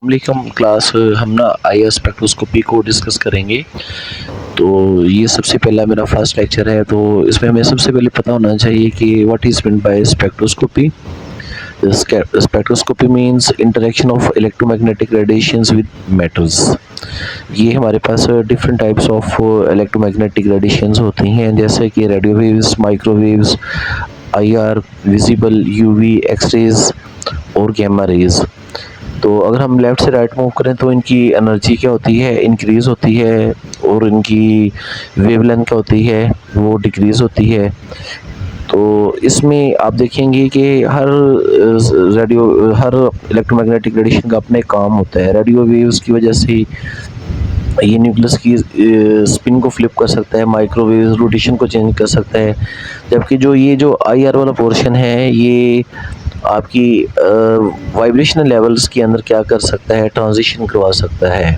वालेकुम क्लास हम ना आई स्पेक्ट्रोस्कोपी को डिस्कस करेंगे। तो ये सबसे पहला मेरा फर्स्ट लेक्चर है, तो इसमें हमें सबसे पहले पता होना चाहिए कि what is mean by spectroscopy. Spectroscopy means interaction of electromagnetic radiations with matters. ये हमारे पास different types of electromagnetic radiations होती हैं, जैसे कि radio waves, microwaves, IR, visible, UV, X-rays और गामा रेज। तो अगर हम लेफ़्ट से राइट मूव करें तो इनकी एनर्जी क्या होती है, इंक्रीज़ होती है, और इनकी वेवलेंथ क्या होती है, वो डिक्रीज़ होती है। तो इसमें आप देखेंगे कि हर इलेक्ट्रोमैग्नेटिक रेडिएशन का अपना एक काम होता है। रेडियो वेव्स की वजह से ये न्यूक्लियस की स्पिन को फ्लिप कर सकता है, माइक्रोवेव रोटेशन को चेंज कर सकता है, जबकि जो आईआर वाला पोर्शन है, ये आपकी वाइब्रेशनल लेवल्स के अंदर क्या कर सकता है, ट्रांजिशन करवा सकता है।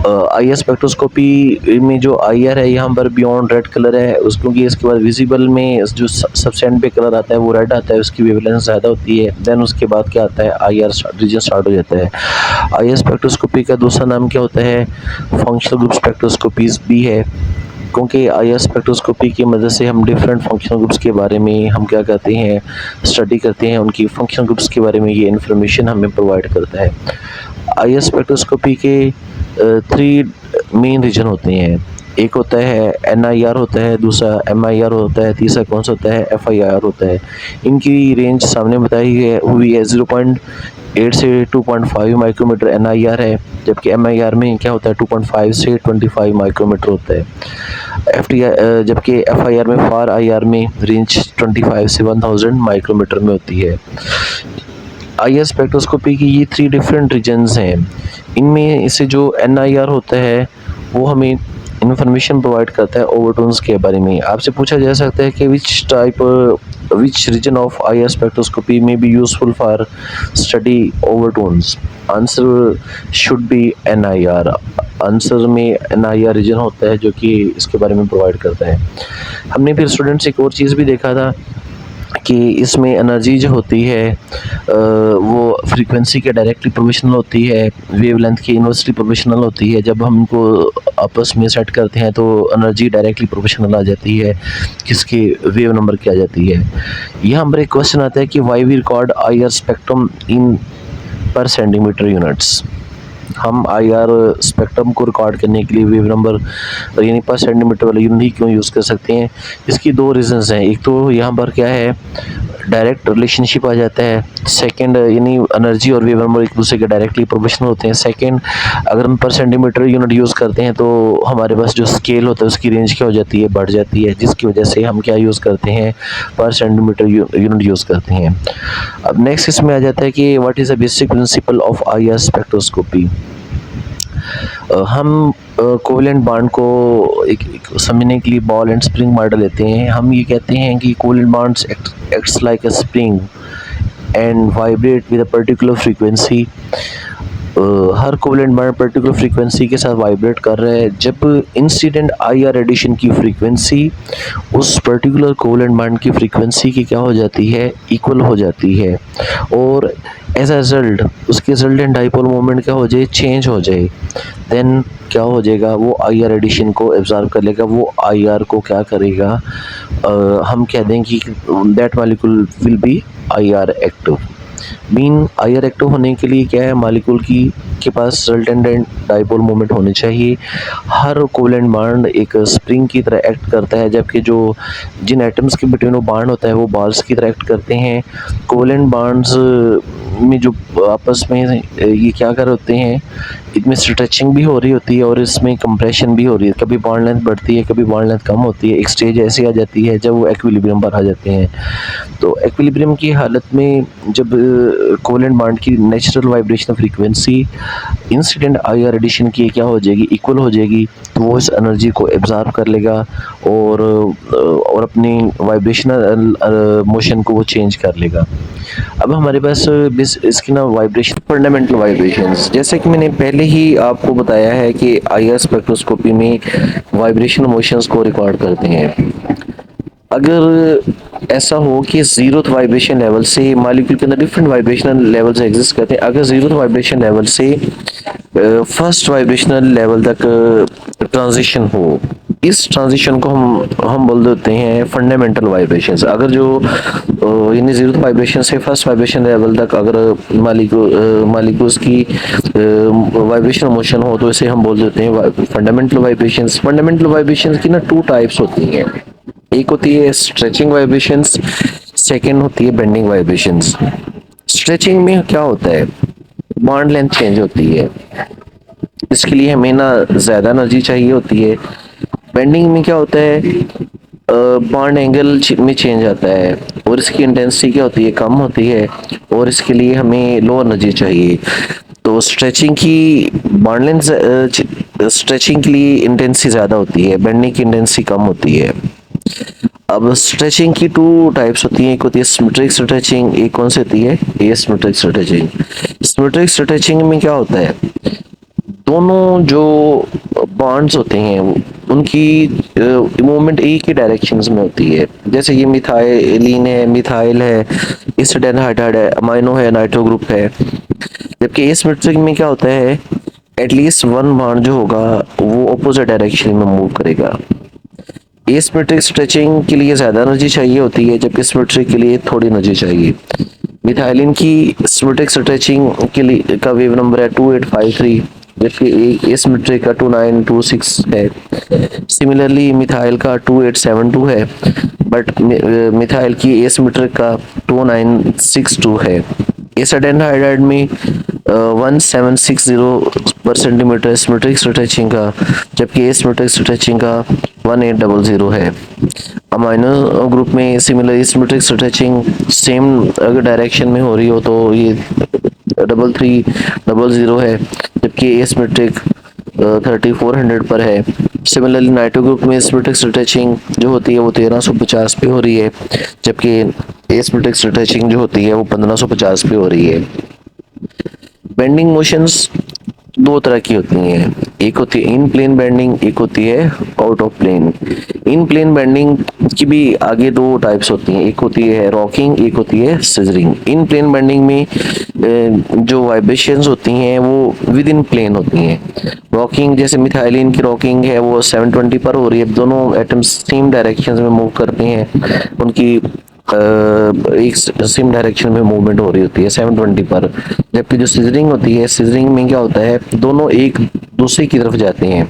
आई आर स्पेक्ट्रोस्कोपी में जो आई आर है यहाँ पर बियॉन्ड रेड कलर है उस, क्योंकि इसके बाद विजिबल में जो सबसेंड पे कलर आता है वो रेड आता है, उसकी वेवलेंथ ज़्यादा होती है। देन उसके बाद क्या आता है, आई आर रीजन स्टार्ट हो जाता है। आई आर स्पेक्ट्रोस्कोपी का दूसरा नाम क्या होता है, फंक्शनल ग्रुप स्पेक्ट्रोस्कोपीज भी है, क्योंकि आई आर स्पेक्ट्रोस्कोपी की मदद से हम डिफरेंट फंक्शनल ग्रुप्स के बारे में हम क्या करते हैं, स्टडी करते हैं, उनकी फंक्शनल ग्रुप्स के बारे में ये इन्फॉर्मेशन हमें प्रोवाइड करता है। आई आर स्पेक्ट्रोस्कोपी के 3 मेन रीजन होते हैं। एक होता है NIR होता है, दूसरा MIR होता है, तीसरा कौन सा होता है, FIR होता है। इनकी रेंज सामने बताई हुई है 0.8 से 2.5 माइक्रोमीटर NIR है, जबकि MIR में क्या होता है 2.5 से 25 माइक्रोमीटर होता है। जबकि FIR में फार IR में रेंज 25 से 1000 माइक्रोमीटर में होती है। आई आर स्पेक्ट्रोस्कोपी की ये 3 डिफरेंट रीजन्स हैं। इनमें से जो NIR होता है वो हमें इन्फॉर्मेशन प्रोवाइड करता है ओवरटोन्स के बारे में। आपसे पूछा जा सकता है कि which region of I R spectroscopy में be useful for study overtones. Answer should be NIR। Answer में NIR रीजन होता है जो कि इसके बारे में प्रोवाइड करता है। हमने फिर स्टूडेंट्स एक और चीज़ भी देखा था कि इसमें एनर्जी जो होती है वो फ्रीक्वेंसी के डायरेक्टली प्रोपोर्शनल होती है, वेवलेंथ की इन्वर्सली प्रोपोर्शनल होती है। जब हम इनको आपस में सेट करते हैं तो एनर्जी डायरेक्टली प्रोपोर्शनल आ जाती है, किसकी वेव नंबर की आ जाती है। यहाँ पर एक क्वेश्चन आता है कि why we record I R spectrum in per centimetre units. हम आई आर स्पेक्ट्रम को रिकॉर्ड करने के लिए वेव नंबर यानी पर सेंटीमीटर वाला यूनिट ही क्यों यूज़ कर सकते हैं। इसकी 2 रीजंस हैं। एक तो यहाँ पर क्या है, डायरेक्ट रिलेशनशिप आ जाता है। सेकंड, यानी एनर्जी और वेव नंबर एक दूसरे के डायरेक्टली प्रोपोर्शनल होते हैं। सेकंड, अगर हम पर सेंटीमीटर यूनिट यूज़ करते हैं तो हमारे पास जो स्केल होता है उसकी रेंज क्या हो जाती है, बढ़ जाती है, जिसकी वजह से हम क्या यूज़ करते हैं, पर सेंटीमीटर यूनिट यूज़ करते हैं। अब नेक्स्ट इसमें आ जाता है कि what is the basic principle of I R spectroscopy. हम कोवेलेंट बॉन्ड को एक समझने के लिए बॉल एंड स्प्रिंग मॉडल लेते हैं। हम ये कहते हैं कि covalent bonds acts like a spring and vibrate with a particular frequency. Her covalent bond particular frequency के साथ वाइब्रेट कर रहा है। जब इंसिडेंट आई आर रेडिएशन की फ्रीक्वेंसी उस पर्टिकुलर कोवेलेंट बॉन्ड की फ्रीक्वेंसी की क्या हो जाती है, इक्वल हो जाती है, और एज अ रिजल्ट उसके रिजल्टेंट डाइपोल मोमेंट क्या हो जाए, चेंज हो जाए, देन क्या हो जाएगा, वो आई आर रेडिएशन को एब्जॉर्ब कर लेगा, वो आई आर को क्या करेगा, हम कह दें कि that molecule will be I R active. Mean I R active होने के लिए क्या है, मॉलिक्यूल के पास रिजल्टेंट डाइपोल मोमेंट होने चाहिए। हर कोवेलेंट बॉन्ड एक स्प्रिंग की तरह एक्ट करता है, जबकि जिन एटम्स के बिटवीन वो बॉन्ड होता है वो बॉल्स की तरह एक्ट करते हैं। कोवेलेंट बॉन्ड्स में जो आपस में ये क्या कर होते हैं, इनमें स्ट्रेचिंग भी हो रही होती है और इसमें कंप्रेशन भी हो रही है। कभी बॉन्ड लेंथ बढ़ती है, कभी बॉन्ड लेंथ कम होती है। एक स्टेज ऐसी आ जाती है जब वो इक्विलिब्रियम पर आ जाते हैं। तो इक्विलिब्रियम की हालत में जब कोवेलेंट बॉन्ड की natural vibrational frequency incident I R radiation की क्या हो जाएगी, इक्वल हो जाएगी, तो वो इस एनर्जी को एब्जॉर्ब कर लेगा और अपनी वाइब्रेशनल मोशन को वो चेंज कर लेगा। अब हमारे पास इसकी ना वाइब्रेशन, फंडामेंटल वाइब्रेशंस, जैसे कि मैंने पहले ही आपको बताया है कि आई आर स्पेक्ट्रोस्कोपी में वाइब्रेशन मोशंस को रिकॉर्ड करते हैं। अगर ऐसा हो कि जीरोथ वाइब्रेशन लेवल से मॉलिक्यूल के अंदर डिफरेंट वाइब्रेशनल लेवल्स एग्जिस्ट करते हैं। अगर जीरोथ वाइब्रेशन लेवल से फर्स्ट वाइब्रेशनल लेवल तक ट्रांजिशन हो, इस ट्रांजिशन को हम बोल देते हैं फंडामेंटल वाइब्रेशंस। अगर जो यानी जीरो वाइब्रेशन से फर्स्ट वाइब्रेशन लेवल तक अगर मालिक्यूल्स की वाइब्रेशन मोशन हो तो इसे हम बोल देते हैं फंडामेंटल वाइब्रेशंस। फंडामेंटल वाइब्रेशंस की ना टू टाइप्स होती हैं, एक होती है स्ट्रेचिंग वाइब्रेशंस, सेकेंड होती है बेंडिंग वाइब्रेशंस। स्ट्रेचिंग में क्या होता है, बॉन्ड लेंथ चेंज होती है, इसके लिए हमें ना ज्यादा एनर्जी चाहिए होती है। बेंडिंग में क्या होता है, बॉन्ड एंगल में चेंज आता है और इसकी इंटेंसिटी क्या होती है, कम होती है और इसके लिए हमें लो एनर्जी चाहिए। तो स्ट्रेचिंग की बॉन्ड लेंथ स्ट्रेचिंग के लिए इंटेंसिटी ज्यादा होती है, बेंडिंग की इंटेंसिटी कम होती है। अब स्ट्रेचिंग की टू टाइप्स होती हैं, एक होती है सिमेट्रिक स्ट्रेचिंग, एक कौन सी होती है एसिमेट्रिक स्ट्रेचिंग। सिमेट्रिक स्ट्रेचिंग में क्या होता है, दोनों जो बॉन्ड्स होते हैं उनकी मूवमेंट एक ही डायरेक्शंस में होती है। जैसे ये मिथाइलिन है, मिथाइल है, एसिटाइल है, अमाइनो है, नाइट्रो ग्रुप है। जबकि एसिमेट्रिक में क्या होता है, एटलीस्ट वन बॉन्ड जो होगा वो ऑपोजिट डायरेक्शन में मूव करेगा। एसिमेट्रिक स्ट्रेचिंग के लिए ज्यादा एनर्जी चाहिए होती है, जबकि सिमेट्रिक के लिए थोड़ी एनर्जी चाहिए। मिथाइलिन की सिमेट्रिक स्ट्रेचिंग के लिए का वेव नंबर है 2853, जबकि एसिमेट्रिक का 2926 है। सिमिलरली मिथाइल का 2872 है, बट मिथाइल की एसिमेट्रिक का 2962 है। एसिटाइल में 1760 पर सेंटीमीटर सिमेट्रिक स्ट्रेचिंग का, जबकि एसिमेट्रिक स्ट्रेचिंग का 1800 है। अमाइनो ग्रुप में सिमिलर सिमेट्रिक स्ट्रेचिंग सेम अगर डायरेक्शन में हो रही हो तो ये 3300 है, जबकि एसिमेट्रिक 3400 पर है। सिमिलरली नाइट्रो ग्रुप में सिमेट्रिक स्ट्रेचिंग जो होती है वो 1350 पे हो रही है, जबकि एसिमेट्रिक स्ट्रेचिंग जो होती है वो 1550 पे हो रही है। बेंडिंग मोशंस दो तरह की होती हैं, एक होती है इन प्लेन बेंडिंग, एक होती है out of plane. In plane bending की भी आगे दो टाइप्स होती हैं, एक होती है रॉकिंग, एक होती है सिजरिंग। इन प्लेन बेंडिंग में जो वाइब्रेशंस होती हैं वो विद इन प्लेन होती हैं। रॉकिंग जैसे मिथाइलिन की रॉकिंग है वो 720 पर हो रही है, दोनों एटम्स सेम डायरेक्शन में मूव करते हैं, उनकी एक सेम डायरेक्शन में मूवमेंट हो रही होती है 720 पर। जबकि जो सिजरिंग होती है, सिजरिंग में क्या होता है, दोनों एक दूसरे की तरफ जाते हैं,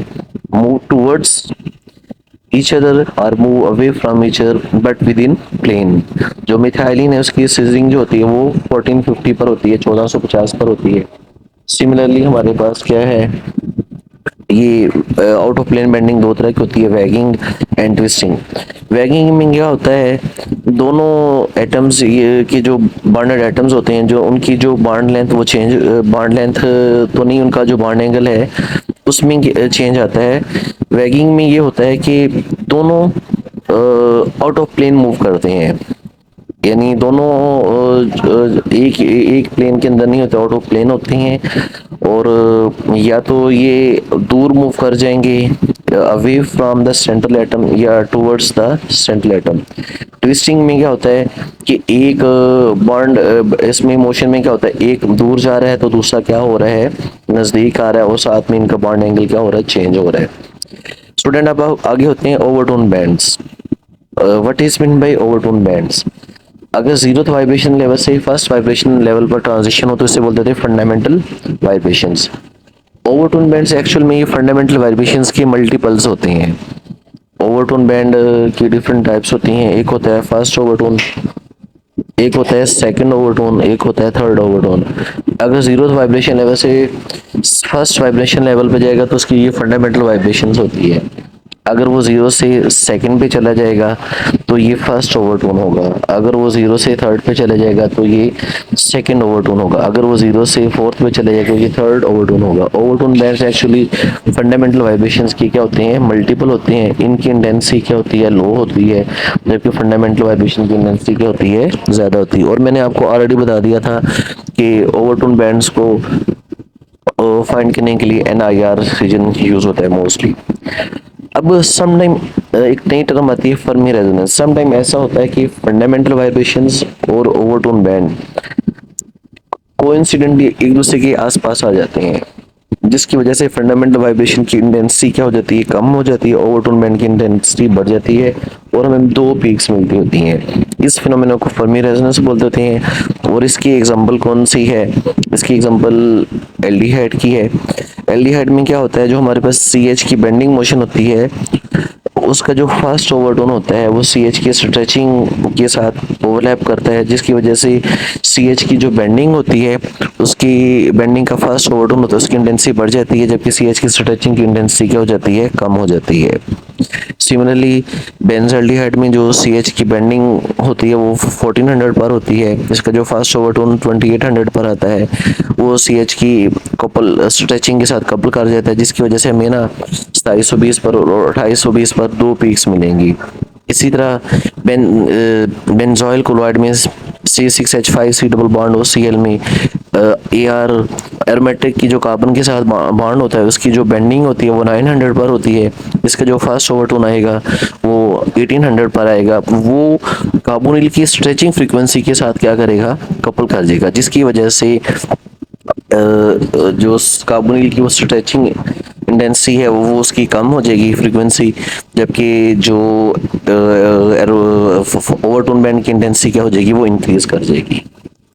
मूव टुवर्ड्स ईच अदर और move away from each other but within plane. जो मिथाइलिन है उसकी सिजरिंग जो होती है वो 1450 पर होती है, 1450 पर होती है। सिमिलरली हमारे पास क्या है, ये आउट ऑफ प्लेन बेंडिंग दो तरह की होती है, वैगिंग एंड ट्विस्टिंग। वैगिंग में क्या होता है, दोनों एटम्स ये के जो बॉन्डेड एटम्स होते हैं, जो उनकी जो बॉन्ड लेंथ वो चेंज, बॉन्ड लेंथ तो नहीं, उनका जो बॉन्ड एंगल है उसमें चेंज आता है। वैगिंग में ये होता है कि दोनों आउट ऑफ प्लेन मूव करते हैं, यानी दोनों एक एक प्लेन के अंदर नहीं होते, आउट ऑफ प्लेन होते हैं। और या तो ये दूर मूव कर जाएंगे away from the central atom या towards the central atom. Twisting में क्या होता है कि एक बॉन्ड, इसमें मोशन में क्या होता है, एक दूर जा रहा है तो दूसरा क्या हो रहा है, नजदीक आ रहा है, और साथ में इनका बॉन्ड एंगल क्या हो रहा है, चेंज हो रहा है। स्टूडेंट अब आगे होते हैं overtone bands. What is mean by overtone bands, अगर जीरोथ वाइब्रेशन लेवल से फर्स्ट वाइब्रेशन लेवल पर ट्रांजिशन हो तो इसे बोलते थे fundamental vibrations. Overtone bands actual में ये फंडामेंटल वाइब्रेशंस के मल्टीपल्स होते हैं। ओवरटोन बैंड की डिफरेंट टाइप्स होती हैं, एक होता है फर्स्ट ओवरटोन, एक होता है सेकंड ओवरटोन, एक होता है थर्ड ओवरटोन। अगर जीरोथ वाइब्रेशन लेवल से फर्स्ट वाइब्रेशन लेवल पे जाएगा तो उसकी ये फंडामेंटल वाइब्रेशंस होती है। अगर वो जीरो से सेकंड पे चला जाएगा तो ये फर्स्ट ओवरटोन होगा, अगर वो जीरो से थर्ड पे चला जाएगा तो ये सेकंड ओवरटोन होगा, अगर वो जीरो से फोर्थ पे चला जाएगा तो ये थर्ड ओवरटोन होगा। Overtone bands actually fundamental vibrations की क्या होते हैं, मल्टीपल होते हैं, इनकी इंटेंसिटी क्या होती है, लो होती है, जबकि फंडामेंटल वाइब्रेशन की इंटेंसिटी क्या होती है, ज्यादा होती है। और मैंने आपको ऑलरेडी बता दिया था कि ओवरटोन बैंड्स को फाइंड करने के लिए NIR रीजन यूज होता है मोस्टली। अब सम टाइम एक नई टर्म आती है फर्मी रेजोनेंस। सम टाइम ऐसा होता है कि फंडामेंटल वाइब्रेशंस और ओवरटोन बैंड कोइंसिडेंटली एक दूसरे के आसपास आ जाते हैं, जिसकी वजह से फंडामेंटल वाइब्रेशन की इंटेंसिटी क्या हो जाती है, कम हो जाती है, ओवरटोन बैंड की इंटेंसिटी बढ़ जाती है और हमें दो पीक्स मिलती होती हैं। इस फिनोमेना को फर्मी रेजोनेंस बोलते होते हैं। और इसकी एग्जांपल कौन सी है? इसकी एग्जांपल एल्डिहाइड की है। एल्डिहाइड में क्या होता है, जो हमारे पास सी एच की बेंडिंग मोशन होती है, उसका जो फास्ट ओवरटोन होता है वो सी एच की स्ट्रेचिंग के साथ ओवरलैप करता है, जिसकी वजह से सी एच की जो बेंडिंग होती है, उसकी बेंडिंग का फास्ट ओवरटोन होता है, उसकी इंटेंसिटी बढ़ जाती है, जबकि सी एच की स्ट्रेचिंग की इंटेंसिटी क्या हो जाती है, कम हो जाती है। सिमिलरली बेंजल्डिहाइड में जो सी एच की बेंडिंग होती है वो 1400 पर होती है, इसका जो फास्ट ओवरटोन 2800 पर आता है, वो सी एच की कपल स्ट्रेचिंग के साथ कपल कर जाता है, जिसकी वजह से हमें ना 2720 पर और 2820 पर दो पीक्स मिलेंगी। इसी तरह बेंजोइल क्लोराइड में C6H5 सी डबल बॉन्ड और Cl में AR एरोमेटिक की जो कार्बन के साथ बॉन्ड होता है, उसकी जो बेंडिंग होती है वो 900 पर होती है, इसका जो फास्ट ओवरटोन आएगा वो 1800 पर आएगा। वो कार्बोनिल की स्ट्रेचिंग फ्रीक्वेंसी के साथ क्या करेगा, कपल कर देगा, जिसकी वजह से जो कार्बोनिल की वो स्ट्रेचिंग इंटेंसिटी है वो उसकी कम हो जाएगी फ्रीक्वेंसी, जबकि जो ओवरटोन बैंड की इंटेंसिटी क्या हो जाएगी, वो इंक्रीज कर जाएगी।